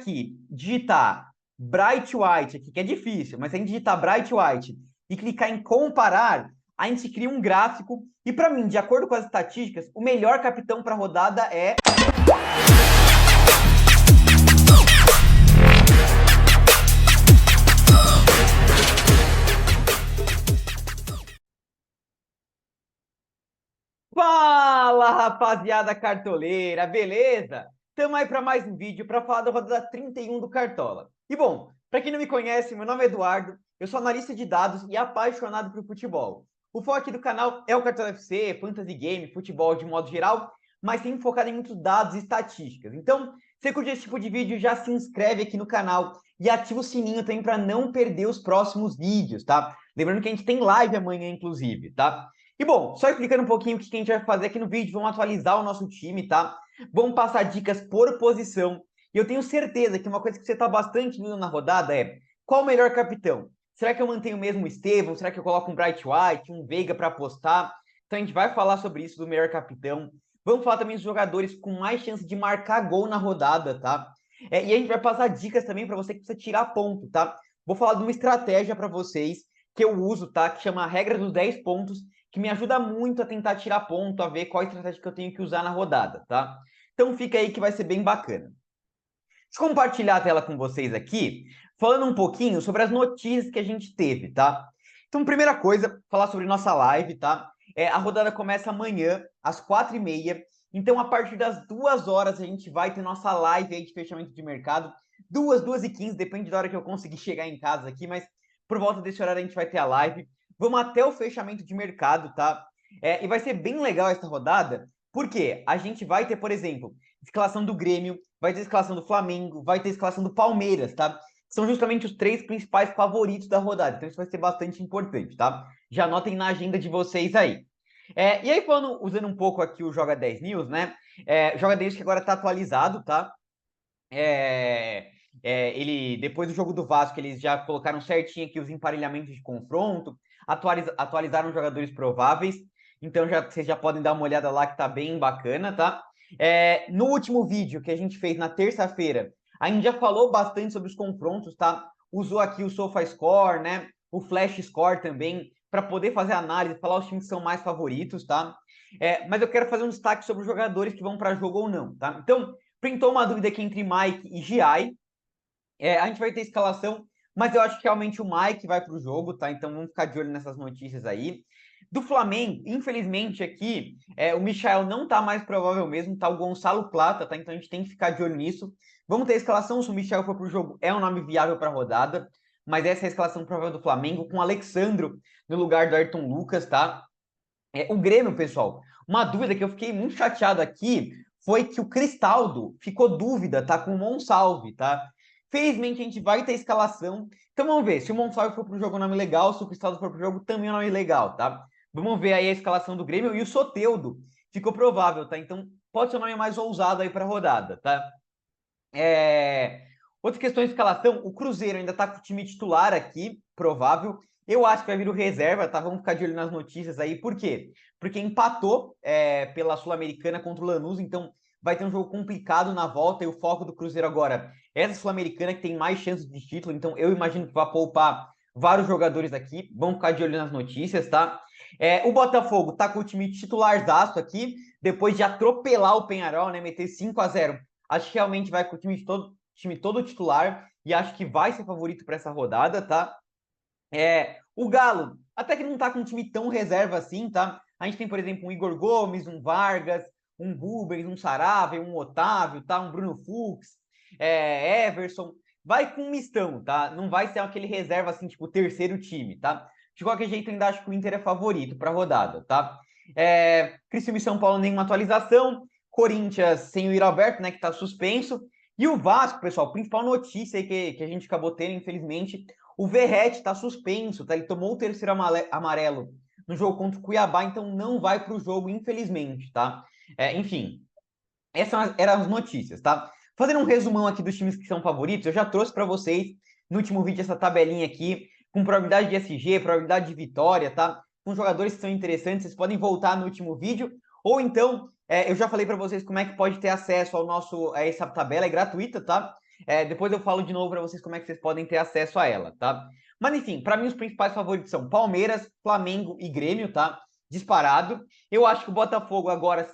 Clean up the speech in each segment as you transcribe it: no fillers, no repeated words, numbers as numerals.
aqui digitar Bright White, aqui, que é difícil, mas se a gente digitar Bright White e clicar em comparar, a gente cria um gráfico. E para mim, de acordo com as estatísticas, o melhor capitão para a rodada é... Fala, rapaziada cartoleira, beleza? Tamo aí para mais um vídeo para falar da rodada 31 do Cartola. E bom, para quem não me conhece, meu nome é Eduardo, eu sou analista de dados e apaixonado por futebol. O foco aqui do canal é o Cartola FC, Fantasy Game, futebol de modo geral, mas sempre focado em muitos dados e estatísticas. Então, se você curte esse tipo de vídeo, já se inscreve aqui no canal e ativa o sininho também para não perder os próximos vídeos, tá? Lembrando que a gente tem live amanhã, inclusive, tá? E bom, só explicando um pouquinho o que a gente vai fazer aqui no vídeo, vamos atualizar o nosso time, tá? Vamos passar dicas por posição. E eu tenho certeza que uma coisa que você está bastante dúvida na rodada é: qual o melhor capitão? Será que eu mantenho mesmo o Estevão? Será que eu coloco um Bright White, um Veiga para apostar? Então a gente vai falar sobre isso, do melhor capitão. Vamos falar também dos jogadores com mais chance de marcar gol na rodada, tá? E a gente vai passar dicas também para você que precisa tirar ponto, tá? Vou falar de uma estratégia para vocês que eu uso, tá? Que chama a regra dos 10 pontos, que me ajuda muito a tentar tirar ponto, a ver qual estratégia que eu tenho que usar na rodada, tá? Então fica aí que vai ser bem bacana. Deixa eu compartilhar a tela com vocês aqui, falando um pouquinho sobre as notícias que a gente teve, tá? Então, primeira coisa, falar sobre nossa live, tá? A rodada começa amanhã, às 4h30. Então, a partir das 2 horas, a gente vai ter nossa live aí de fechamento de mercado. 2h15, depende da hora que eu conseguir chegar em casa aqui, mas por volta desse horário a gente vai ter a live. Vamos até o fechamento de mercado, tá? E vai ser bem legal essa rodada, porque a gente vai ter, por exemplo, escalação do Grêmio, vai ter escalação do Flamengo, vai ter escalação do Palmeiras, tá? São justamente os 3 principais favoritos da rodada, então isso vai ser bastante importante, tá? Já anotem na agenda de vocês aí. E aí, usando um pouco aqui o Joga 10 News, né? O Joga 10 que agora tá atualizado, tá? Ele, depois do jogo do Vasco, eles já colocaram certinho aqui os emparelhamentos de confronto, atualizaram os jogadores prováveis, então vocês já podem dar uma olhada lá que tá bem bacana, tá? No último vídeo que a gente fez na terça-feira, a gente já falou bastante sobre os confrontos, tá? Usou aqui o SofaScore, né? O Flash Score também, para poder fazer análise, falar os times que são mais favoritos, tá? Mas eu quero fazer um destaque sobre os jogadores que vão para jogo ou não, tá? Então, printou uma dúvida aqui entre Mike e Giai. A gente vai ter escalação, mas eu acho que realmente o Mike vai para o jogo, tá? Então vamos ficar de olho nessas notícias aí. Do Flamengo, infelizmente aqui, o Michael não tá mais provável mesmo, tá o Gonçalo Plata, tá? Então a gente tem que ficar de olho nisso. Vamos ter a escalação, se o Michael for para o jogo, é um nome viável para a rodada, mas essa é a escalação provável do Flamengo, com o Alexandro no lugar do Ayrton Lucas, tá? O Grêmio, pessoal, uma dúvida que eu fiquei muito chateado aqui foi que o Cristaldo ficou dúvida, tá? Com o Monsalve, tá? Felizmente a gente vai ter escalação. Então vamos ver, se o Monsalve for pro jogo, é um nome legal, se o Cristaldo for pro jogo, também é um nome legal, tá? Vamos ver aí a escalação do Grêmio, e o Soteldo ficou provável, tá? Então pode ser um nome mais ousado aí pra rodada, tá? Outra questão de escalação, o Cruzeiro ainda tá com o time titular aqui, provável. Eu acho que vai vir o reserva, tá? Vamos ficar de olho nas notícias aí. Por quê? Porque empatou pela Sul-Americana contra o Lanús, então vai ter um jogo complicado na volta, e o foco do Cruzeiro agora é essa Sul-Americana que tem mais chances de título, então eu imagino que vai poupar vários jogadores aqui. Vamos ficar de olho nas notícias, tá? O Botafogo tá com o time titularzaço aqui, depois de atropelar o Peñarol, né? Meter 5-0. Acho que realmente vai com o time todo titular, e acho que vai ser favorito para essa rodada, tá? O Galo, até que não tá com um time tão reserva assim, tá? A gente tem, por exemplo, um Igor Gomes, um Vargas, um Rubens, um Sarabia, um Otávio, tá? Um Bruno Fux, Everson. Vai com um mistão, tá? Não vai ser aquele reserva assim, tipo, terceiro time, tá? De qualquer jeito, ainda acho que o Inter é favorito para a rodada, tá? Criciúma e São Paulo, nenhuma atualização. Corinthians sem o Yuri Alberto, né, que tá suspenso. E o Vasco, pessoal, principal notícia aí que a gente acabou tendo, infelizmente, o Verratti está suspenso, tá? Ele tomou o terceiro amarelo no jogo contra o Cuiabá, então não vai para o jogo, infelizmente, tá? Enfim, essas eram as notícias, tá? Fazendo um resumão aqui dos times que são favoritos, eu já trouxe para vocês no último vídeo essa tabelinha aqui, com probabilidade de SG, probabilidade de vitória, tá? Com jogadores que são interessantes, vocês podem voltar no último vídeo, ou então, eu já falei para vocês como é que pode ter acesso ao nosso, a essa tabela, é gratuita, tá? Depois eu falo de novo para vocês como é que vocês podem ter acesso a ela, tá? Mas enfim, para mim os principais favoritos são Palmeiras, Flamengo e Grêmio, tá? Disparado. Eu acho que o Botafogo agora,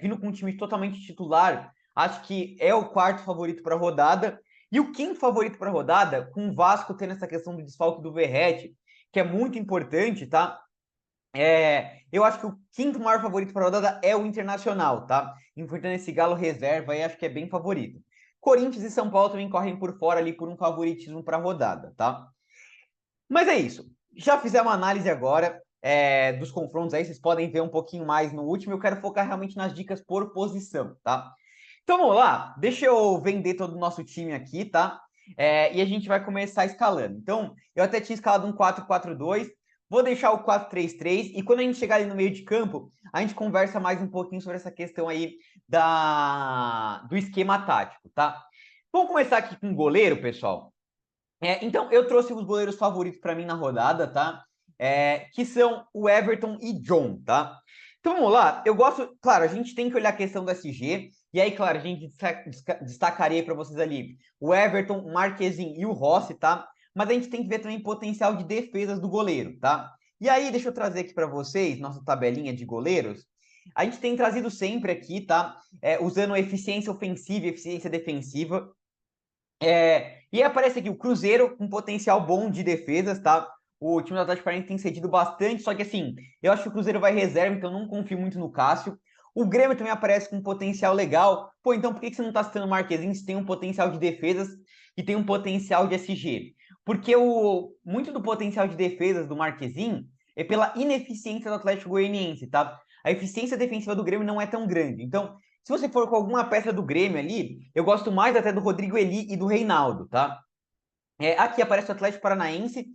vindo com um time totalmente titular, acho que é o quarto favorito para a rodada. E o quinto favorito para a rodada, com o Vasco tendo essa questão do desfalque do Verratti, que é muito importante, tá? Eu acho que o quinto maior favorito para a rodada é o Internacional, tá? Enfrentando esse Galo reserva aí, acho que é bem favorito. Corinthians e São Paulo também correm por fora ali por um favoritismo para a rodada, tá? Mas é isso. Já fizemos uma análise agora dos confrontos aí, vocês podem ver um pouquinho mais no último. Eu quero focar realmente nas dicas por posição, tá? Então vamos lá, deixa eu vender todo o nosso time aqui, tá? E a gente vai começar escalando. Então, eu até tinha escalado um 4-4-2, vou deixar o 4-3-3, e quando a gente chegar ali no meio de campo, a gente conversa mais um pouquinho sobre essa questão aí do esquema tático, tá? Vamos começar aqui com o goleiro, pessoal. Então, eu trouxe os goleiros favoritos para mim na rodada, tá? Que são o Everton e John, tá? Então, vamos lá. Eu gosto... Claro, a gente tem que olhar a questão do SG. E aí, claro, a gente destacaria para vocês ali o Everton, o Marquezin e o Rossi, tá? Mas a gente tem que ver também o potencial de defesas do goleiro, tá? E aí, deixa eu trazer aqui para vocês nossa tabelinha de goleiros. A gente tem trazido sempre aqui, tá? Usando eficiência ofensiva e eficiência defensiva. E aparece aqui o Cruzeiro com potencial bom de defesas, tá? O time do Atlético Paranaense tem cedido bastante, só que assim, eu acho que o Cruzeiro vai reserva, então não confio muito no Cássio. O Grêmio também aparece com um potencial legal. Pô, então por que você não tá citando o Marquezinho se tem um potencial de defesas e tem um potencial de SG? Porque muito do potencial de defesas do Marquezinho é pela ineficiência do Atlético Goianiense, tá? A eficiência defensiva do Grêmio não é tão grande. Então, se você for com alguma peça do Grêmio ali, eu gosto mais até do Rodrigo Eli e do Reinaldo, tá? Aqui aparece o Atlético Paranaense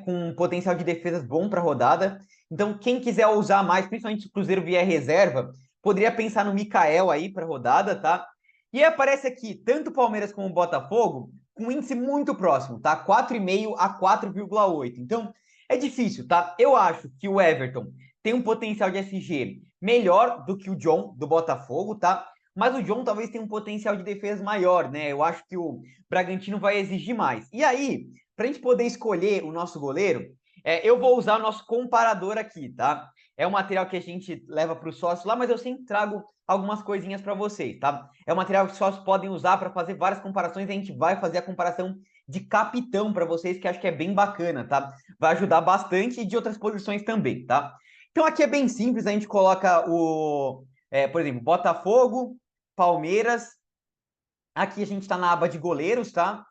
com um potencial de defesas bom para a rodada. Então, quem quiser usar mais, principalmente se o Cruzeiro vier reserva, poderia pensar no Mikael aí para a rodada, tá? E aparece aqui tanto o Palmeiras como o Botafogo com um índice muito próximo, tá? 4,5 a 4,8. Então, é difícil, tá? Eu acho que o Everton tem um potencial de SG melhor do que o John do Botafogo, tá? Mas o John talvez tenha um potencial de defesa maior, né? Eu acho que o Bragantino vai exigir mais. E aí, para a gente poder escolher o nosso goleiro, eu vou usar o nosso comparador aqui, tá? É um material que a gente leva para o sócio lá, mas eu sempre trago algumas coisinhas para vocês, tá? É um material que os sócios podem usar para fazer várias comparações. A gente vai fazer a comparação de capitão para vocês, que acho que é bem bacana, tá? Vai ajudar bastante e de outras posições também, tá? Então aqui é bem simples, a gente coloca por exemplo, Botafogo, Palmeiras. Aqui a gente está na aba de goleiros, tá?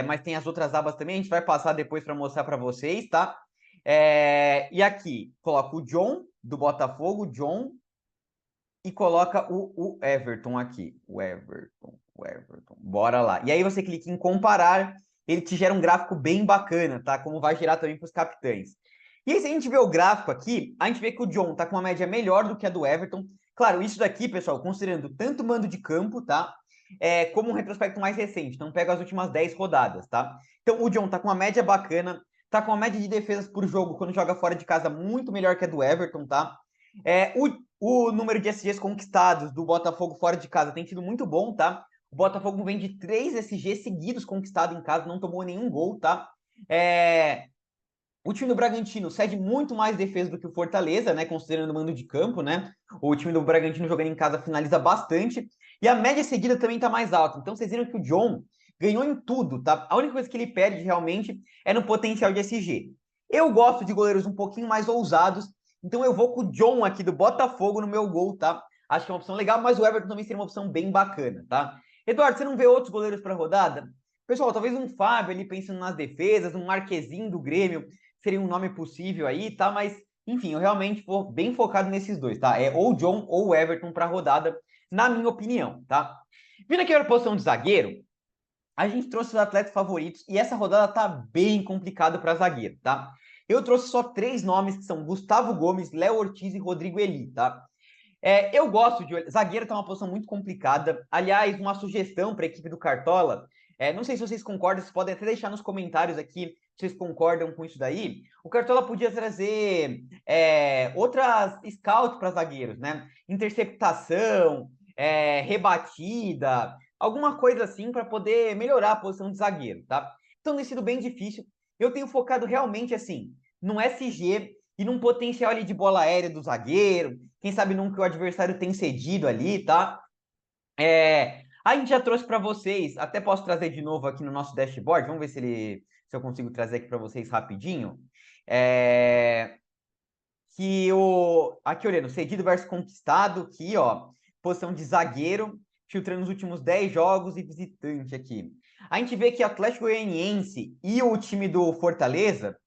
Mas tem as outras abas também, a gente vai passar depois para mostrar para vocês, tá? E aqui, coloca o John, do Botafogo, John, e coloca o Everton aqui. O Everton. Bora lá. E aí você clica em comparar, ele te gera um gráfico bem bacana, tá? Como vai gerar também para os capitães. E aí, se a gente vê o gráfico aqui, a gente vê que o John tá com uma média melhor do que a do Everton. Claro, isso daqui, pessoal, considerando tanto mando de campo, tá? Como um retrospecto mais recente. Então, pega as últimas 10 rodadas, tá? Então, o John tá com uma média bacana, tá com uma média de defesas por jogo quando joga fora de casa muito melhor que a do Everton, tá? O número de SGs conquistados do Botafogo fora de casa tem sido muito bom, tá? O Botafogo vem de 3 SGs seguidos conquistados em casa, não tomou nenhum gol, tá? O time do Bragantino cede muito mais defesa do que o Fortaleza, né? Considerando o mando de campo, né? O time do Bragantino jogando em casa finaliza bastante. E a média seguida também tá mais alta. Então vocês viram que o John ganhou em tudo, tá? A única coisa que ele perde realmente é no potencial de SG. Eu gosto de goleiros um pouquinho mais ousados, então eu vou com o John aqui do Botafogo no meu gol, tá? Acho que é uma opção legal, mas o Everton também seria uma opção bem bacana, tá? Eduardo, você não vê outros goleiros para rodada? Pessoal, talvez um Fábio ali pensando nas defesas, um Marquezinho do Grêmio seria um nome possível aí, tá? Mas, enfim, eu realmente vou bem focado nesses dois, tá? Ou o John ou o Everton para rodada, na minha opinião, tá? Vindo aqui para a posição de zagueiro, a gente trouxe os atletas favoritos e essa rodada tá bem complicada para zagueiro, tá? Eu trouxe só 3 nomes que são Gustavo Gomes, Léo Ortiz e Rodrigo Eli, tá? Eu gosto de... Zagueiro tá uma posição muito complicada. Aliás, uma sugestão para a equipe do Cartola. Não sei se vocês concordam, vocês podem até deixar nos comentários aqui se vocês concordam com isso daí. O Cartola podia trazer outras scouts para zagueiros, né? Interceptação, rebatida, alguma coisa assim para poder melhorar a posição de zagueiro, tá? Então tem sido bem difícil. Eu tenho focado realmente assim, no SG e num potencial ali de bola aérea do zagueiro, quem sabe num que o adversário tem cedido ali, tá? A gente já trouxe para vocês, até posso trazer de novo aqui no nosso dashboard, vamos ver se eu consigo trazer aqui para vocês rapidinho. É, que aqui olhando, cedido versus conquistado, aqui ó, posição de zagueiro, filtrando os últimos 10 jogos e visitante aqui. A gente vê que Atlético Goianiense e o time do Fortaleza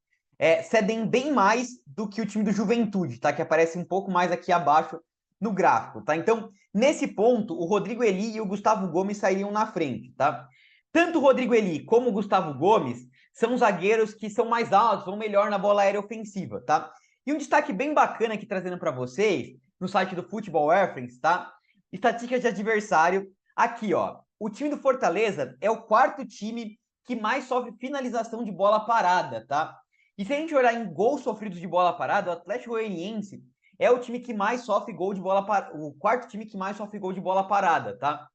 cedem bem mais do que o time do Juventude, tá? Que aparece um pouco mais aqui abaixo no gráfico, tá? Então, nesse ponto, o Rodrigo Eli e o Gustavo Gomes sairiam na frente, tá? Tanto o Rodrigo Eli como o Gustavo Gomes são zagueiros que são mais altos, vão melhor na bola aérea ofensiva, tá? E um destaque bem bacana aqui trazendo para vocês, no site do Football Reference, tá? Estatísticas de adversário. Aqui, ó. O time do Fortaleza é o quarto time que mais sofre finalização de bola parada, tá? E se a gente olhar em gols sofridos de bola parada, o Atlético Goianiense é o time que mais sofre gol de bola parada, o quarto time que mais sofre gol de bola parada, tá?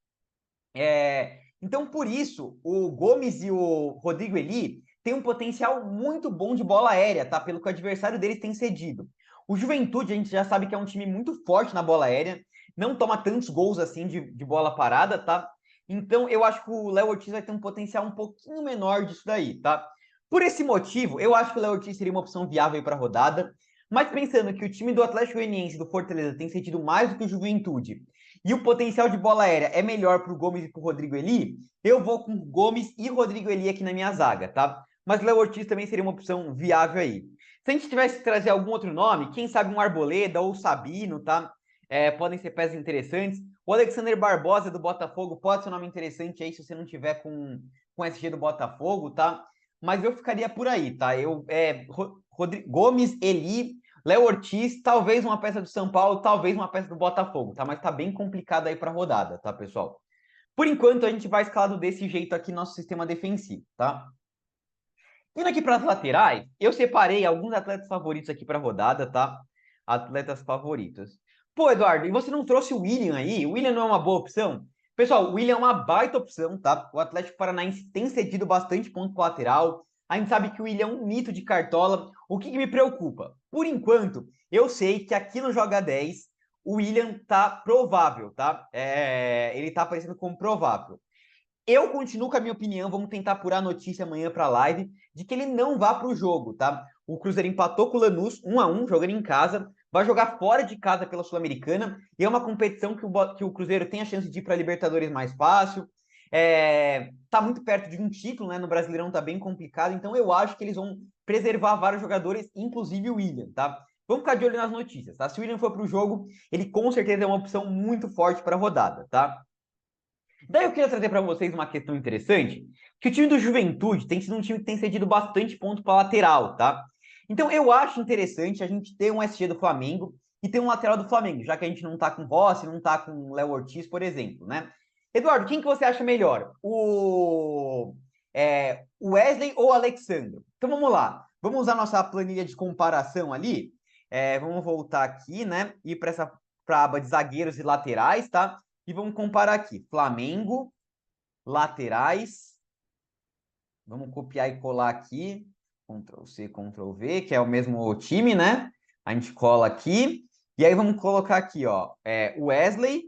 Então, por isso, o Gomes e o Rodrigo Eli têm um potencial muito bom de bola aérea, tá? Pelo que o adversário deles tem cedido. O Juventude, a gente já sabe que é um time muito forte na bola aérea, não toma tantos gols assim de bola parada, tá? Então, eu acho que o Léo Ortiz vai ter um potencial um pouquinho menor disso daí, tá? Por esse motivo, eu acho que o Léo Ortiz seria uma opção viável para a rodada, mas pensando que o time do Atlético Goianiense e do Fortaleza tem cedido mais do que o Juventude, e o potencial de bola aérea é melhor para o Gomes e para o Rodrigo Eli, eu vou com Gomes e Rodrigo Eli aqui na minha zaga, tá? Mas Léo Ortiz também seria uma opção viável aí. Se a gente tivesse que trazer algum outro nome, quem sabe um Arboleda ou Sabino, tá? Podem ser peças interessantes. O Alexander Barbosa do Botafogo pode ser um nome interessante aí se você não tiver com SG do Botafogo, tá? Mas eu ficaria por aí, tá? Gomes, Eli, Léo Ortiz, talvez uma peça do São Paulo, talvez uma peça do Botafogo, tá? Mas tá bem complicado aí para rodada, tá, pessoal? Por enquanto, a gente vai escalado desse jeito aqui no nosso sistema defensivo, tá? Indo aqui para as laterais, eu separei alguns atletas favoritos aqui para rodada, tá? Atletas favoritos. Pô, Eduardo, e você não trouxe o William aí? O William não é uma boa opção? Pessoal, o William é uma baita opção, tá? O Atlético Paranaense tem cedido bastante ponto pro lateral. A gente sabe que o William é um mito de cartola. O que me preocupa? Por enquanto, eu sei que aqui no Joga 10, o William tá provável, tá? Ele tá aparecendo como provável. Eu continuo com a minha opinião, vamos tentar apurar a notícia amanhã para a live, de que ele não vá para o jogo, tá? O Cruzeiro empatou com o Lanús 1-1, jogando em casa, vai jogar fora de casa pela Sul-Americana, e é uma competição que o Cruzeiro tem a chance de ir para a Libertadores mais fácil. Tá muito perto de um título, né? No Brasileirão tá bem complicado, então eu acho que eles vão preservar vários jogadores, inclusive o William, tá? Vamos ficar de olho nas notícias, tá? Se o William for para o jogo, ele com certeza é uma opção muito forte para a rodada, tá? Daí eu queria trazer para vocês uma questão interessante, que o time do Juventude tem sido um time que tem cedido bastante ponto para lateral, tá? Então eu acho interessante a gente ter um SG do Flamengo e ter um lateral do Flamengo, já que a gente não tá com Rossi, não tá com Léo Ortiz, por exemplo, né? Eduardo, quem que você acha melhor? O Wesley ou o Alexandre? Então vamos lá. Vamos usar nossa planilha de comparação ali. Vamos voltar aqui, né? E para a aba de zagueiros e laterais, tá? E vamos comparar aqui. Flamengo, laterais. Vamos copiar e colar aqui. Ctrl C, Ctrl V, que é o mesmo time, né? A gente cola aqui. E aí vamos colocar aqui, ó, o Wesley.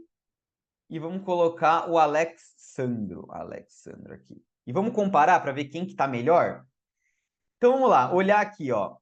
E vamos colocar o Alexandro. Alexandro aqui. E vamos comparar para ver quem que tá melhor. Então vamos lá, olhar aqui, ó.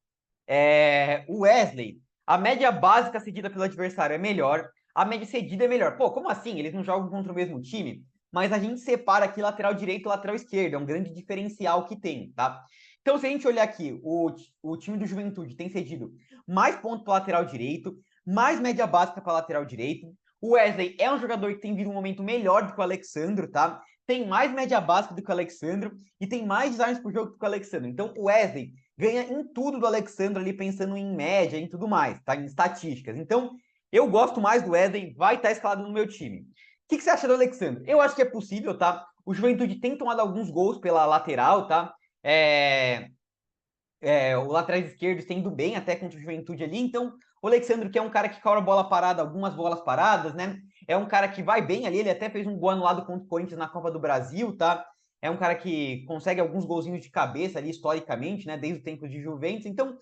O Wesley, a média básica cedida pelo adversário é melhor, a média cedida é melhor. Pô, como assim? Eles não jogam contra o mesmo time? Mas a gente separa aqui lateral direito e lateral esquerdo, é um grande diferencial que tem, tá? Então, se a gente olhar aqui, o time do Juventude tem cedido mais pontos para lateral direito, mais média básica para lateral direito. O Wesley é um jogador que tem vindo um momento melhor do que o Alexandro, tá? Tem mais média básica do que o Alexandro e tem mais designs por jogo do que o Alexandro. Então, o Wesley ganha em tudo do Alexandre ali, pensando em média e tudo mais, tá? Em estatísticas. Então, eu gosto mais do Wesley, vai estar escalado no meu time. O que você acha do Alexandre? Eu acho que é possível, tá? O Juventude tem tomado alguns gols pela lateral, tá? O lateral esquerdo tem indo bem até contra o Juventude ali, então o Alexandre, que é um cara que cobra bola parada, algumas bolas paradas, né? É um cara que vai bem ali, ele até fez um gol anulado contra o Corinthians na Copa do Brasil, tá? É um cara que consegue alguns golzinhos de cabeça ali, historicamente, né? Desde o tempo de Juventus. Então,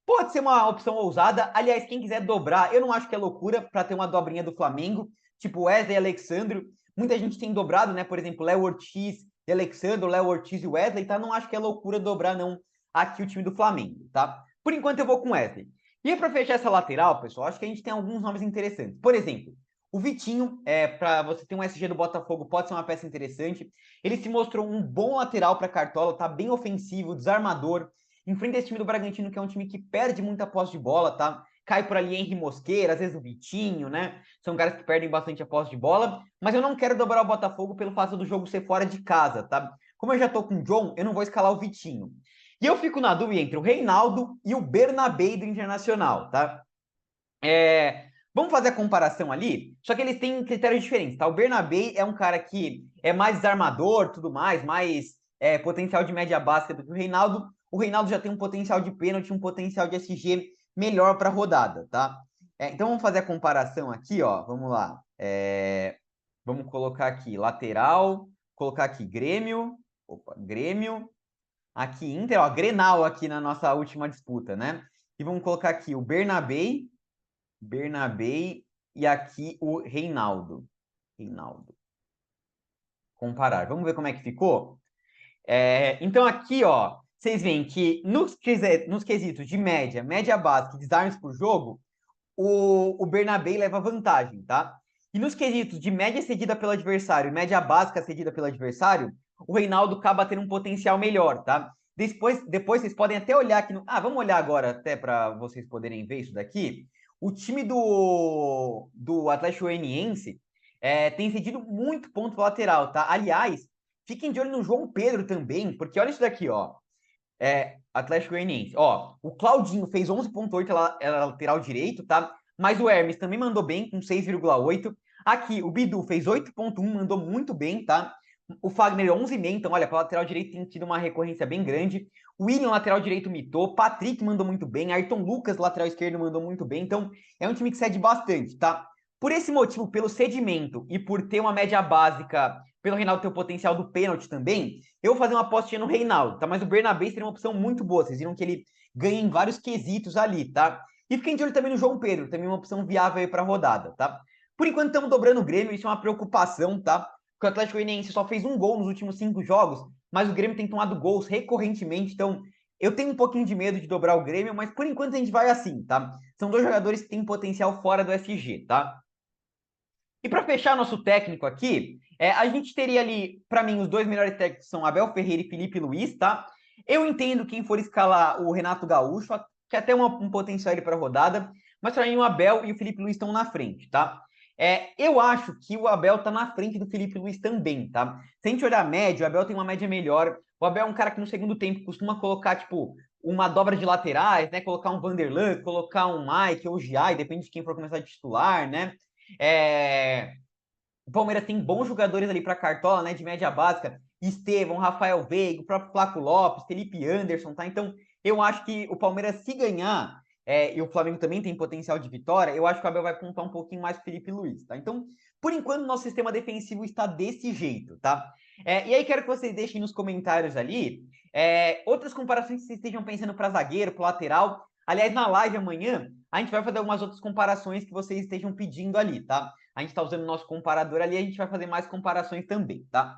pode ser uma opção ousada. Aliás, quem quiser dobrar, eu não acho que é loucura para ter uma dobrinha do Flamengo, tipo Wesley e Alexandro. Muita gente tem dobrado, né? Por exemplo, Léo Ortiz e Alexandro, Léo Ortiz e Wesley, tá? Não acho que é loucura dobrar, não, aqui o time do Flamengo, tá? Por enquanto eu vou com Wesley. E para fechar essa lateral, pessoal, acho que a gente tem alguns nomes interessantes. Por exemplo, o Vitinho, para você ter um SG do Botafogo, pode ser uma peça interessante. Ele se mostrou um bom lateral para Cartola, tá bem ofensivo, desarmador. Enfrenta esse time do Bragantino, que é um time que perde muita posse de bola, tá? Cai por ali Henry Mosqueira, às vezes o Vitinho, né? São caras que perdem bastante a posse de bola. Mas eu não quero dobrar o Botafogo pelo fato do jogo ser fora de casa, tá? Como eu já tô com o John, eu não vou escalar o Vitinho. E eu fico na dúvida entre o Reinaldo e o Bernabé do Internacional, tá? Vamos fazer a comparação ali, só que eles têm critérios diferentes, tá? O Bernabé é um cara que é mais desarmador, tudo mais potencial de média básica do que o Reinaldo. O Reinaldo já tem um potencial de pênalti, um potencial de SG melhor para a rodada, tá? Então vamos fazer a comparação aqui, ó. Vamos lá. Vamos colocar aqui lateral, colocar aqui Grêmio, Grêmio, aqui Inter, ó, Grenal aqui na nossa última disputa, né? E vamos colocar aqui o Bernabé e aqui o Reinaldo. Comparar. Vamos ver como é que ficou? Então aqui, ó, vocês veem que nos quesitos de média básica e desarmes por jogo, o Bernabé leva vantagem, tá? E nos quesitos de média cedida pelo adversário e média básica cedida pelo adversário, o Reinaldo acaba tendo um potencial melhor, tá? Depois vocês podem até olhar aqui no... vamos olhar agora até para vocês poderem ver isso daqui. O time do Atlético Goianiense tem cedido muito ponto lateral, tá? Aliás, fiquem de olho no João Pedro também, porque olha isso daqui, ó. Atlético Goianiense. Ó, o Claudinho fez 11,8 lateral direito, tá? Mas o Hermes também mandou bem, com 6,8. Aqui, o Bidu fez 8,1, mandou muito bem, tá? O Fagner 11,5, então, olha, para lateral direito tem tido uma recorrência bem grande. O William, lateral direito, mitou. Patrick mandou muito bem. Ayrton Lucas, lateral esquerdo, mandou muito bem. Então, é um time que cede bastante, tá? Por esse motivo, pelo cedimento e por ter uma média básica, pelo Reinaldo ter o potencial do pênalti também, eu vou fazer uma apostinha no Reinaldo, tá? Mas o Bernabé seria uma opção muito boa. Vocês viram que ele ganha em vários quesitos ali, tá? E fiquem de olho também no João Pedro, também uma opção viável aí para a rodada, tá? Por enquanto estamos dobrando o Grêmio, isso é uma preocupação, tá? Porque o Atlético Goianiense só fez um gol nos últimos 5 jogos, mas o Grêmio tem tomado gols recorrentemente, então eu tenho um pouquinho de medo de dobrar o Grêmio, mas por enquanto a gente vai assim, tá? São dois jogadores que têm potencial fora do SG, tá? E para fechar nosso técnico aqui, a gente teria ali, para mim, os dois melhores técnicos são Abel Ferreira e Felipe Luiz, tá? Eu entendo quem for escalar o Renato Gaúcho, que até um potencial para a rodada, mas para mim o Abel e o Felipe Luiz estão na frente, tá? Eu acho que o Abel está na frente do Felipe Luiz também, tá? Se a gente olhar a média, o Abel tem uma média melhor. O Abel é um cara que no segundo tempo costuma colocar, tipo, uma dobra de laterais, né? Colocar um Vanderlan, colocar um Mike ou o Giai, depende de quem for começar a titular, né? O Palmeiras tem bons jogadores ali para Cartola, né? De média básica. Estevão, Rafael Veiga, o próprio Flaco Lopes, Felipe Anderson, tá? Então, eu acho que o Palmeiras, se ganhar, e o Flamengo também tem potencial de vitória, eu acho que o Abel vai contar um pouquinho mais com o Felipe Luiz, tá? Então, por enquanto, nosso sistema defensivo está desse jeito, tá? E aí, quero que vocês deixem nos comentários ali outras comparações que vocês estejam pensando para zagueiro, para lateral. Aliás, na live amanhã, a gente vai fazer algumas outras comparações que vocês estejam pedindo ali, tá? A gente está usando o nosso comparador ali, a gente vai fazer mais comparações também, tá?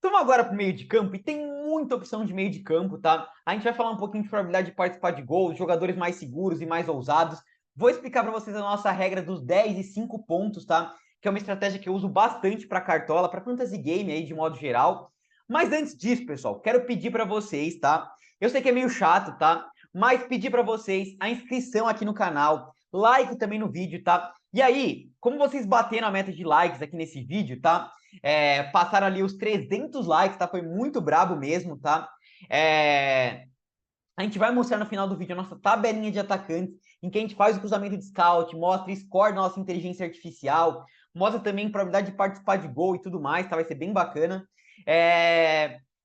Vamos agora para o meio de campo, e tem muita opção de meio de campo, tá? A gente vai falar um pouquinho de probabilidade de participar de gols, jogadores mais seguros e mais ousados. Vou explicar para vocês a nossa regra dos 10 e 5 pontos, tá? Que é uma estratégia que eu uso bastante para Cartola, para fantasy game aí de modo geral. Mas antes disso, pessoal, quero pedir para vocês, tá? Eu sei que é meio chato, tá? Mas pedir para vocês a inscrição aqui no canal, like também no vídeo, tá? E aí, como vocês bateram a meta de likes aqui nesse vídeo, tá? Passaram ali os 300 likes, tá? Foi muito brabo mesmo, tá? A gente vai mostrar no final do vídeo a nossa tabelinha de atacantes, em que a gente faz o cruzamento de scout, mostra score da nossa inteligência artificial, mostra também probabilidade de participar de gol e tudo mais, tá? Vai ser bem bacana.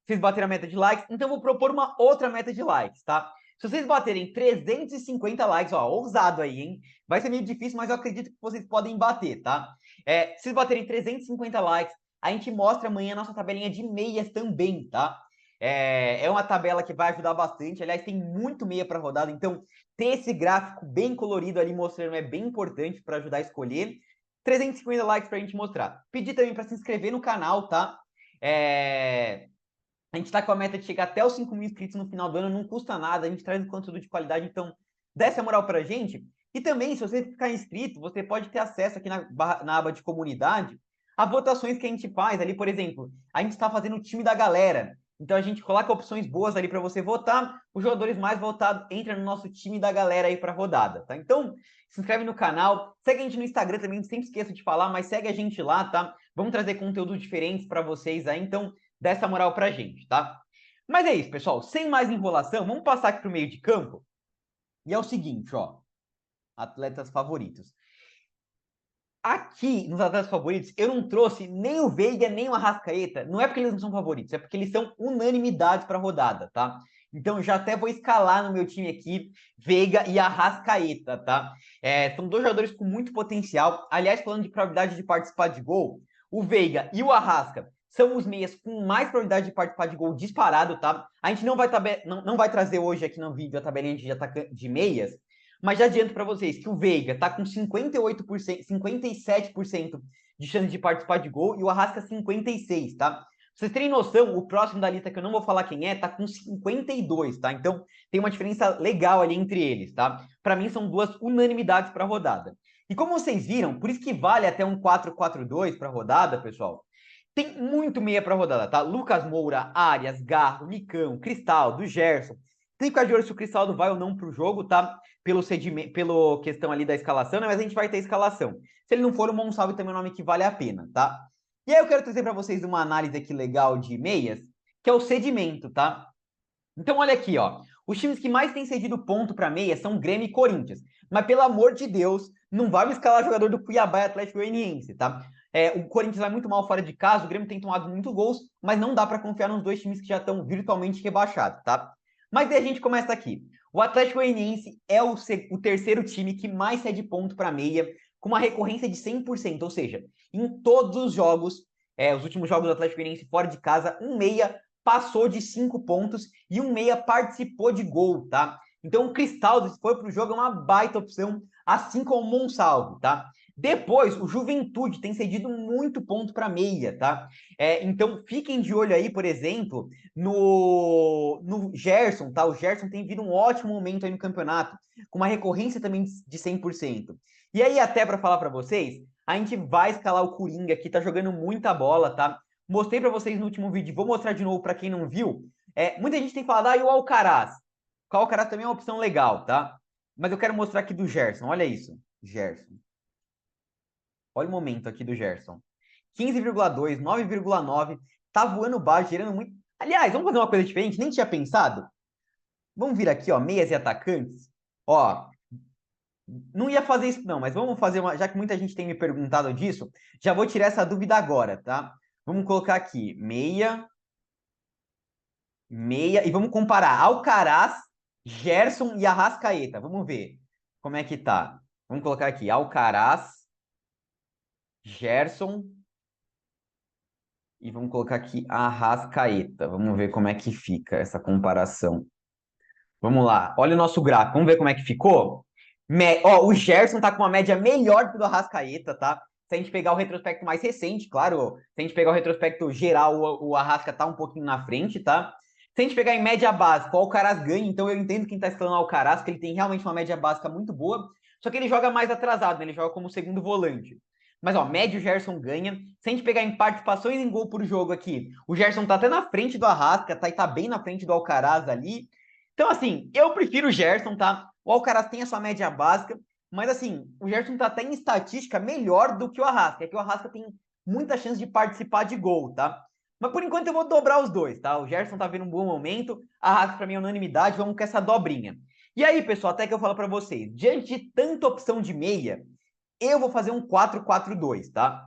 Vocês bateram a meta de likes, então eu vou propor uma outra meta de likes, tá? Se vocês baterem 350 likes, ó, ousado aí, hein? Vai ser meio difícil, mas eu acredito que vocês podem bater, tá? Se vocês baterem 350 likes, a gente mostra amanhã a nossa tabelinha de meias também, tá? É uma tabela que vai ajudar bastante. Aliás, tem muito meia para rodada, então ter esse gráfico bem colorido ali mostrando é bem importante para ajudar a escolher. 350 likes para a gente mostrar. Pedir também para se inscrever no canal, tá? A gente está com a meta de chegar até os 5 mil inscritos no final do ano, não custa nada, a gente traz um conteúdo de qualidade, então dá essa moral pra gente. E também, se você ficar inscrito, você pode ter acesso aqui na aba de comunidade a votações que a gente faz ali, por exemplo, a gente está fazendo o time da galera. Então a gente coloca opções boas ali para você votar, os jogadores mais votados entram no nosso time da galera aí para rodada, tá? Então, se inscreve no canal, segue a gente no Instagram também, sempre esqueço de falar, mas segue a gente lá, tá? Vamos trazer conteúdos diferentes para vocês aí, então dá essa moral pra gente, tá? Mas é isso, pessoal. Sem mais enrolação, vamos passar aqui pro meio de campo. E é o seguinte, ó. Atletas favoritos. Aqui, nos atletas favoritos, eu não trouxe nem o Veiga, nem o Arrascaeta. Não é porque eles não são favoritos, é porque eles são unanimidades para rodada, tá? Então, já até vou escalar no meu time aqui Veiga e Arrascaeta, tá? São dois jogadores com muito potencial. Aliás, falando de probabilidade de participar de gol, o Veiga e o Arrasca são os meias com mais probabilidade de participar de gol disparado, tá? A gente não vai trazer hoje aqui no vídeo a tabelinha de meias, mas já adianto para vocês que o Veiga está com 58%, 57% de chance de participar de gol e o Arrasca 56%, tá? Pra vocês terem noção, o próximo da lista, que eu não vou falar quem é, tá com 52, tá? Então, tem uma diferença legal ali entre eles, tá? Para mim, são duas unanimidades para a rodada. E como vocês viram, por isso que vale até um 4-4-2 para a rodada, pessoal, tem muito meia para a rodada, tá? Lucas Moura, Arias, Garro, Nicão, Cristaldo, Gerson. Tem que ficar de olho se o Cristaldo vai ou não para o jogo, tá? Pelo questão ali da escalação, né? Mas a gente vai ter escalação. Se ele não for, o Monsalve também é um nome que vale a pena, tá? E aí eu quero trazer para vocês uma análise aqui legal de meias, que é o cedimento, tá? Então olha aqui, ó. Os times que mais têm cedido ponto para meia são Grêmio e Corinthians. Mas pelo amor de Deus, não vai me escalar jogador do Cuiabá e Atlético Goianiense, tá? O Corinthians vai muito mal fora de casa, o Grêmio tem tomado muitos gols, mas não dá para confiar nos dois times que já estão virtualmente rebaixados, tá? Mas daí a gente começa aqui. O Atlético Goianiense é o terceiro time que mais cede ponto para meia, com uma recorrência de 100%, ou seja, em todos os jogos, os últimos jogos do Atlético Goianiense fora de casa, um meia passou de 5 pontos e um meia participou de gol, tá? Então o Cristaldo, se for para o jogo, é uma baita opção, assim como o Monsalvo, tá? Depois, o Juventude tem cedido muito ponto para meia, tá? Então, fiquem de olho aí, por exemplo, no Gerson, tá? O Gerson tem vindo um ótimo momento aí no campeonato, com uma recorrência também de 100%. E aí, até para falar para vocês, a gente vai escalar o Coringa, que tá jogando muita bola, tá? Mostrei para vocês no último vídeo, vou mostrar de novo para quem não viu. Muita gente tem falado, e o Alcaraz? O Alcaraz também é uma opção legal, tá? Mas eu quero mostrar aqui do Gerson, olha isso, Gerson. Olha o momento aqui do Gerson. 15,2, 9,9. Tá voando baixo, gerando muito. Aliás, vamos fazer uma coisa diferente, nem tinha pensado. Vamos vir aqui, ó, meias e atacantes. Ó, não ia fazer isso não, mas vamos fazer uma, já que muita gente tem me perguntado disso, já vou tirar essa dúvida agora, tá? Vamos colocar aqui meia, e vamos comparar Alcaraz, Gerson e Arrascaeta. Vamos ver como é que tá. Vamos colocar aqui Alcaraz, Gerson e vamos colocar aqui Arrascaeta. Vamos ver como é que fica essa comparação. Vamos lá, olha o nosso gráfico, vamos ver como é que ficou? O Gerson tá com uma média melhor que o do Arrascaeta, tá? Se a gente pegar o retrospecto mais recente, claro, se a gente pegar o retrospecto geral, o Arrasca tá um pouquinho na frente, tá? Se a gente pegar em média básica, o Alcaraz ganha, então eu entendo quem tá escalando o Alcaraz, que ele tem realmente uma média básica muito boa, só que ele joga mais atrasado, né? Ele joga como segundo volante. Mas, ó, médio, o Gerson ganha. Se a gente pegar em participações em gol por jogo aqui, o Gerson tá até na frente do Arrasca, tá? E tá bem na frente do Alcaraz ali. Então, assim, eu prefiro o Gerson, tá? O Alcaraz tem a sua média básica, mas, assim, o Gerson tá até em estatística melhor do que o Arrasca. É que o Arrasca tem muita chance de participar de gol, tá? Mas, por enquanto, eu vou dobrar os dois, tá? O Gerson tá vendo um bom momento, a Arrasca, pra mim, é unanimidade, vamos com essa dobrinha. E aí, pessoal, até que eu falo pra vocês, diante de tanta opção de meia, eu vou fazer um 4-4-2, tá?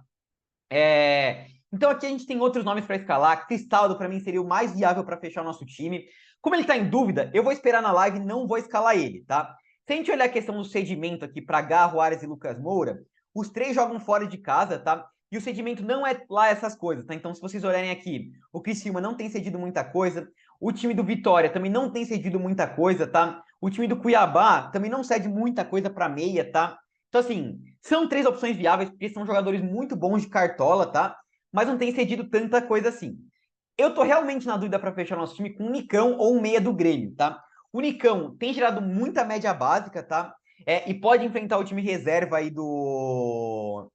Então aqui a gente tem outros nomes para escalar. Cristaldo, para mim, seria o mais viável para fechar o nosso time. Como ele está em dúvida, eu vou esperar na live e não vou escalar ele, tá? Se a gente olhar a questão do cedimento aqui para Garro, Ares e Lucas Moura, os três jogam fora de casa, tá? E o cedimento não é lá essas coisas, tá? Então, se vocês olharem aqui, o Criciúma não tem cedido muita coisa, o time do Vitória também não tem cedido muita coisa, tá? O time do Cuiabá também não cede muita coisa para meia, tá? Então, assim, são três opções viáveis, porque são jogadores muito bons de cartola, tá? Mas não tem cedido tanta coisa assim. Eu tô realmente na dúvida para fechar nosso time com um Nicão ou um meia do Grêmio, tá? O Nicão tem gerado muita média básica, tá? E pode enfrentar o time reserva aí do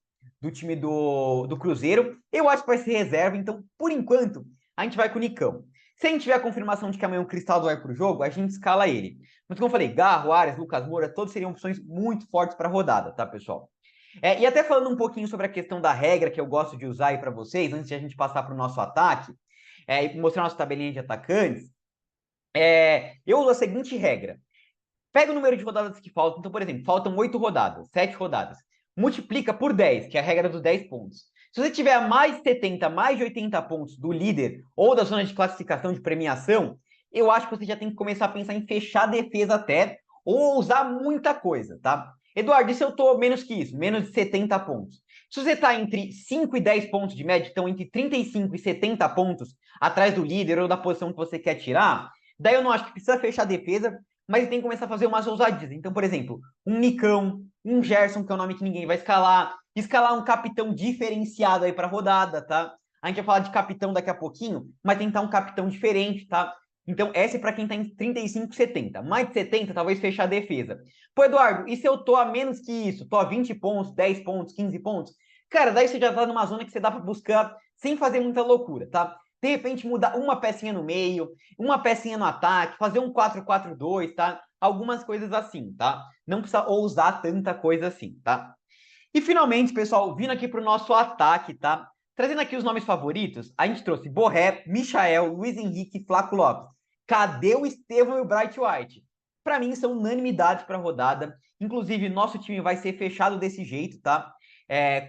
time do Cruzeiro. Eu acho que vai ser reserva, então, por enquanto, a gente vai com o Nicão. Se a gente tiver a confirmação de que amanhã o Cristaldo vai pro jogo, a gente escala ele. Mas como eu falei, Garro, Ares, Lucas Moura, todos seriam opções muito fortes para a rodada, tá, pessoal? E até falando um pouquinho sobre a questão da regra que eu gosto de usar aí para vocês, antes de a gente passar para o nosso ataque, e mostrar nossa tabelinha de atacantes, eu uso a seguinte regra. Pega o número de rodadas que faltam. Então, por exemplo, faltam 8 rodadas, 7 rodadas. Multiplica por 10, que é a regra dos 10 pontos. Se você tiver mais de 70, mais de 80 pontos do líder ou da zona de classificação de premiação, eu acho que você já tem que começar a pensar em fechar a defesa até, ou usar muita coisa, tá? Eduardo, e se eu tô menos que isso, menos de 70 pontos? Se você tá entre 5 e 10 pontos de média, então entre 35 e 70 pontos atrás do líder ou da posição que você quer tirar, daí eu não acho que precisa fechar a defesa, mas tem que começar a fazer umas ousadias. Então, por exemplo, um Nicão, um Gerson, que é um nome que ninguém vai escalar um capitão diferenciado aí para rodada, tá? A gente vai falar de capitão daqui a pouquinho, mas tentar um capitão diferente, tá? Então, essa é para quem tá em 35, 70. Mais de 70, talvez fechar a defesa. Pô, Eduardo, e se eu tô a menos que isso? Tô a 20 pontos, 10 pontos, 15 pontos? Cara, daí você já tá numa zona que você dá para buscar sem fazer muita loucura, tá? De repente, mudar uma pecinha no meio, uma pecinha no ataque, fazer um 4-4-2, tá? Algumas coisas assim, tá? Não precisa ousar tanta coisa assim, tá? E finalmente, pessoal, vindo aqui para o nosso ataque, tá? Trazendo aqui os nomes favoritos, a gente trouxe Borré, Michael, Luiz Henrique e Flaco Lopes. Cadê o Estevão e o Bright White? Para mim, são unanimidades para a rodada. Inclusive, nosso time vai ser fechado desse jeito, tá?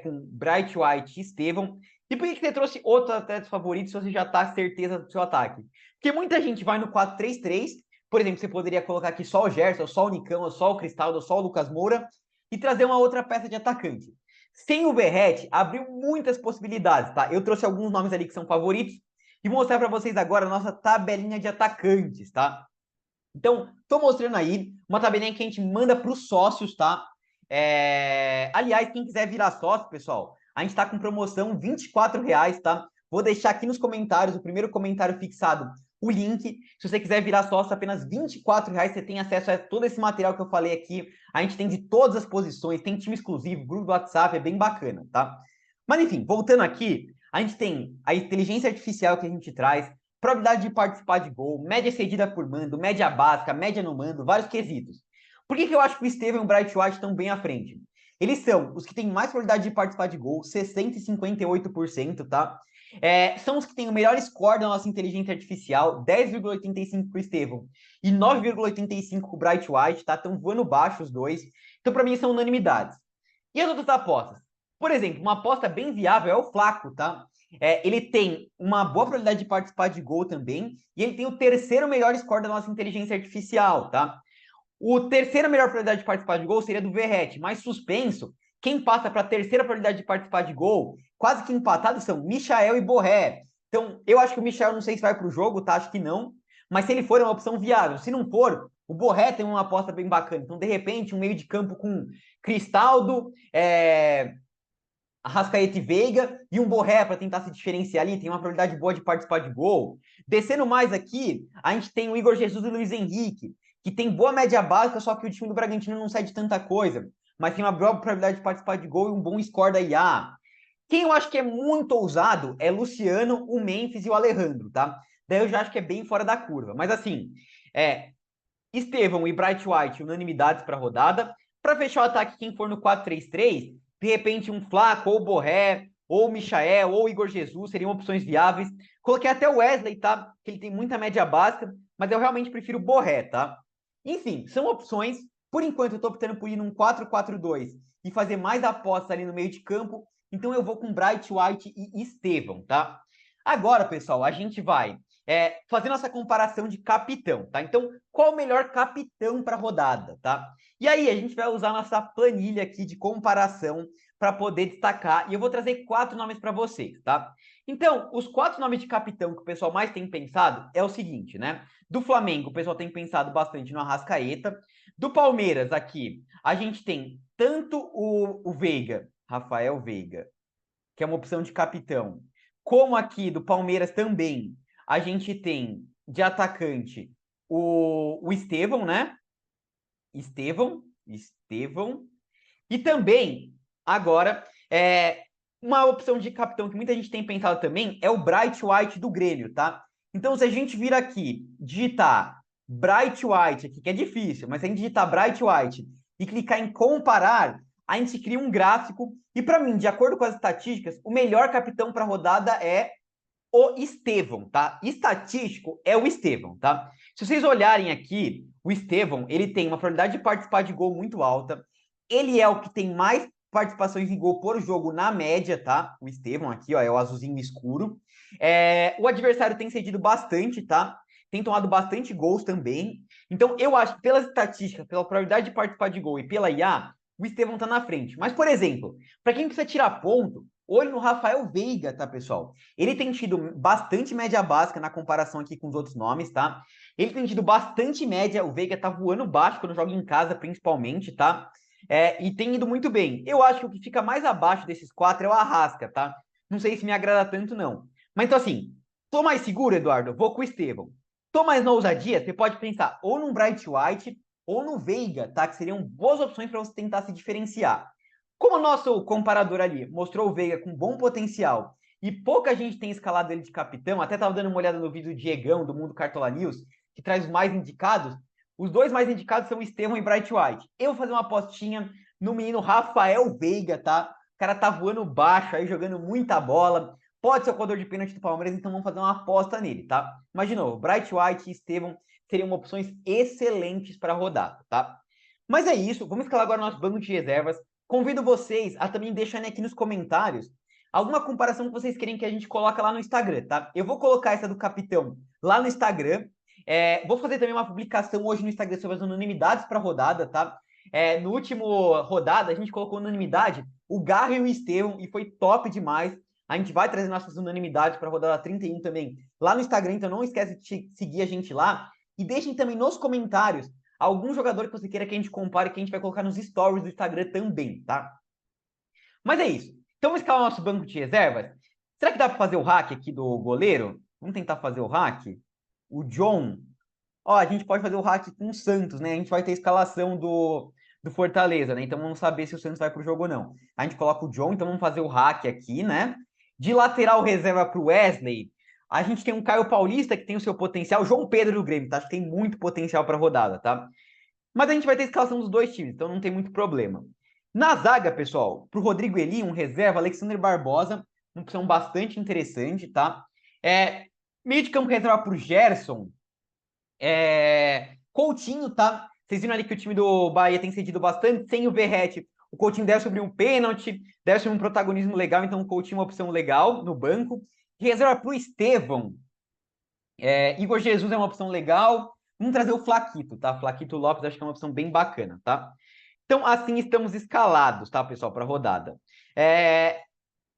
Com Bright White e Estevão. E por que você trouxe outros atletas favoritos se você já tá certeza do seu ataque? Porque muita gente vai no 4-3-3. Por exemplo, você poderia colocar aqui só o Gerson, só o Nicão, só o Cristaldo, só o Lucas Moura e trazer uma outra peça de atacante. Sem o Verratti, abriu muitas possibilidades, tá? Eu trouxe alguns nomes ali que são favoritos e vou mostrar para vocês agora a nossa tabelinha de atacantes, tá? Então, tô mostrando aí uma tabelinha que a gente manda para os sócios, tá? Aliás, quem quiser virar sócio, pessoal, a gente tá com promoção R$ 24, tá? Vou deixar aqui nos comentários, o primeiro comentário fixado, o link. Se você quiser virar sócio, apenas R$ 24, você tem acesso a todo esse material que eu falei aqui. A gente tem de todas as posições, tem time exclusivo, grupo do WhatsApp, é bem bacana, tá? Mas enfim, voltando aqui, a gente tem a inteligência artificial que a gente traz, probabilidade de participar de gol, média cedida por mando, média básica, média no mando, vários quesitos. Por que eu acho que o Estevão e o Bright White estão bem à frente? Eles são os que têm mais probabilidade de participar de gol, 60 e 58%, tá? São os que têm o melhor score da nossa inteligência artificial, 10,85 para o Estevão e 9,85 para o Bright White, tá? Estão voando baixo os dois. Então, para mim, são unanimidades. E as outras apostas? Por exemplo, uma aposta bem viável é o Flaco, tá? Ele tem uma boa probabilidade de participar de gol também, e ele tem o terceiro melhor score da nossa inteligência artificial, tá? O terceiro melhor probabilidade de participar de gol seria do Verratti, mas suspenso, quem passa para a terceira probabilidade de participar de gol, quase que empatados são Michael e Borré. Então, eu acho que o Michael não sei se vai para o jogo, tá? Acho que não, mas se ele for, é uma opção viável. Se não for, o Borré tem uma aposta bem bacana. Então, de repente, um meio de campo com Cristaldo, Arrascaeta e Veiga e um Borré para tentar se diferenciar ali, tem uma probabilidade boa de participar de gol. Descendo mais aqui, a gente tem o Igor Jesus e o Luiz Henrique, que tem boa média básica, só que o time do Bragantino não cede tanta coisa, mas tem uma boa probabilidade de participar de gol e um bom score da IA. Quem eu acho que é muito ousado é Luciano, o Memphis e o Alejandro, tá? Daí eu já acho que é bem fora da curva. Mas assim, Estevão e Bright White, unanimidades para a rodada. Para fechar o ataque, quem for no 4-3-3, de repente um Flaco, ou Borré, ou Michael, ou Igor Jesus, seriam opções viáveis. Coloquei até o Wesley, tá? Que ele tem muita média básica, mas eu realmente prefiro o Borré, tá? Enfim, são opções. Por enquanto, eu tô optando por ir num 4-4-2 e fazer mais apostas ali no meio de campo Então eu vou com Bright White e Estevão, tá? Agora, pessoal, a gente vai fazer nossa comparação de capitão, tá? Então, qual o melhor capitão para a rodada, tá? E aí, a gente vai usar nossa planilha aqui de comparação para poder destacar. E eu vou trazer 4 nomes para vocês, tá? Então, os 4 nomes de capitão que o pessoal mais tem pensado é o seguinte, né? Do Flamengo, o pessoal tem pensado bastante no Arrascaeta. Do Palmeiras, aqui, a gente tem tanto o Veiga, Rafael Veiga, que é uma opção de capitão, como aqui do Palmeiras também, a gente tem de atacante o Estevão, né? Estevão. E também, agora, uma opção de capitão que muita gente tem pensado também é o Bright White do Grêmio, tá? Então, se a gente vir aqui, digitar Bright White aqui, que é difícil, mas se a gente digitar Bright White e clicar em comparar, a gente cria um gráfico. E para mim, de acordo com as estatísticas, o melhor capitão para a rodada é o Estevão, tá? Estatístico é o Estevão, tá? Se vocês olharem aqui, o Estevão, ele tem uma probabilidade de participar de gol muito alta. Ele é o que tem mais participações em gol por jogo na média, tá? O Estevão aqui, ó, é o azulzinho escuro. O adversário tem cedido bastante, tá? Tem tomado bastante gols também. Então, eu acho que pelas estatísticas, pela probabilidade de participar de gol e pela IA, o Estevão tá na frente. Mas, por exemplo, para quem precisa tirar ponto, olhe no Rafael Veiga, tá, pessoal? Ele tem tido bastante média básica na comparação aqui com os outros nomes, tá? Ele tem tido bastante média, o Veiga tá voando baixo quando joga em casa, principalmente, tá? E tem ido muito bem. Eu acho que o que fica mais abaixo desses 4 é o Arrasca, tá? Não sei se me agrada tanto, não. Mas então, assim, tô mais seguro, Eduardo? Vou com o Estevão. Tô mais na ousadia? Você pode pensar ou num Bright White ou no Veiga, tá? Que seriam boas opções para você tentar se diferenciar. Como o nosso comparador ali mostrou o Veiga com bom potencial e pouca gente tem escalado ele de capitão, até estava dando uma olhada no vídeo do Diegão, do Mundo Cartola News, que traz os mais indicados. Os 2 mais indicados são o Estevão e Bright White. Eu vou fazer uma apostinha no menino Rafael Veiga, tá? O cara tá voando baixo aí, jogando muita bola. Pode ser o coador de pênalti do Palmeiras, então vamos fazer uma aposta nele, tá? Mas, de novo, Bright White e Estevão seriam opções excelentes para rodar, tá? Mas é isso, vamos escalar agora nosso banco de reservas. Convido vocês a também deixarem aqui nos comentários alguma comparação que vocês querem que a gente coloque lá no Instagram, tá? Eu vou colocar essa do capitão lá no Instagram. Vou fazer também uma publicação hoje no Instagram sobre as unanimidades para a rodada, tá? No último rodada, a gente colocou unanimidade, o Garro e o Estevão, e foi top demais. A gente vai trazer nossas unanimidades para a rodada 31 também lá no Instagram, então não esquece de seguir a gente lá. E deixem também nos comentários algum jogador que você queira que a gente compare, que a gente vai colocar nos stories do Instagram também, tá? Mas é isso. Então vamos escalar o nosso banco de reservas. Será que dá para fazer o hack aqui do goleiro? Vamos tentar fazer o hack? O John. Ó, a gente pode fazer o hack com o Santos, né? A gente vai ter a escalação do Fortaleza, né? Então vamos saber se o Santos vai pro jogo ou não. A gente coloca o John, então vamos fazer o hack aqui, né? De lateral reserva pro Wesley, a gente tem um Caio Paulista que tem o seu potencial, o João Pedro do Grêmio, tá? Acho que tem muito potencial para rodada, tá? Mas a gente vai ter a escalação dos 2 times, então não tem muito problema. Na zaga, pessoal, pro Rodrigo Eli, um reserva, Alexander Barbosa, uma opção bastante interessante, tá? Meio de campo reserva pro Gerson, Coutinho, tá? Vocês viram ali que o time do Bahia tem cedido bastante, sem o Verratti. O Coutinho deve subir um pênalti, deve ser um protagonismo legal, então o Coutinho é uma opção legal no banco. Reserva pro Estevão, Igor Jesus é uma opção legal. Vamos trazer o Flaquito, tá? Flaquito Lopes, acho que é uma opção bem bacana, tá? Então, assim estamos escalados, tá, pessoal, para a rodada.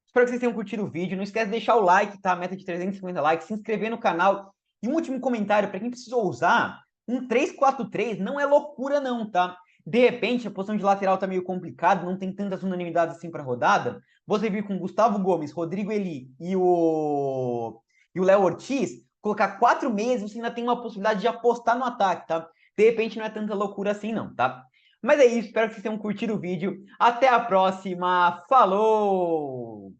Espero que vocês tenham curtido o vídeo. Não esquece de deixar o like, tá? A meta de 350 likes, se inscrever no canal. E um último comentário, para quem precisou usar, um 3-4-3 não é loucura não, tá? De repente, a posição de lateral tá meio complicado, não tem tantas unanimidades assim para rodada. Você viu com Gustavo Gomes, Rodrigo Eli e o Léo Ortiz, colocar 4 meses, você ainda tem uma possibilidade de apostar no ataque, tá? De repente, não é tanta loucura assim não, tá? Mas é isso, espero que vocês tenham curtido o vídeo. Até a próxima, falou!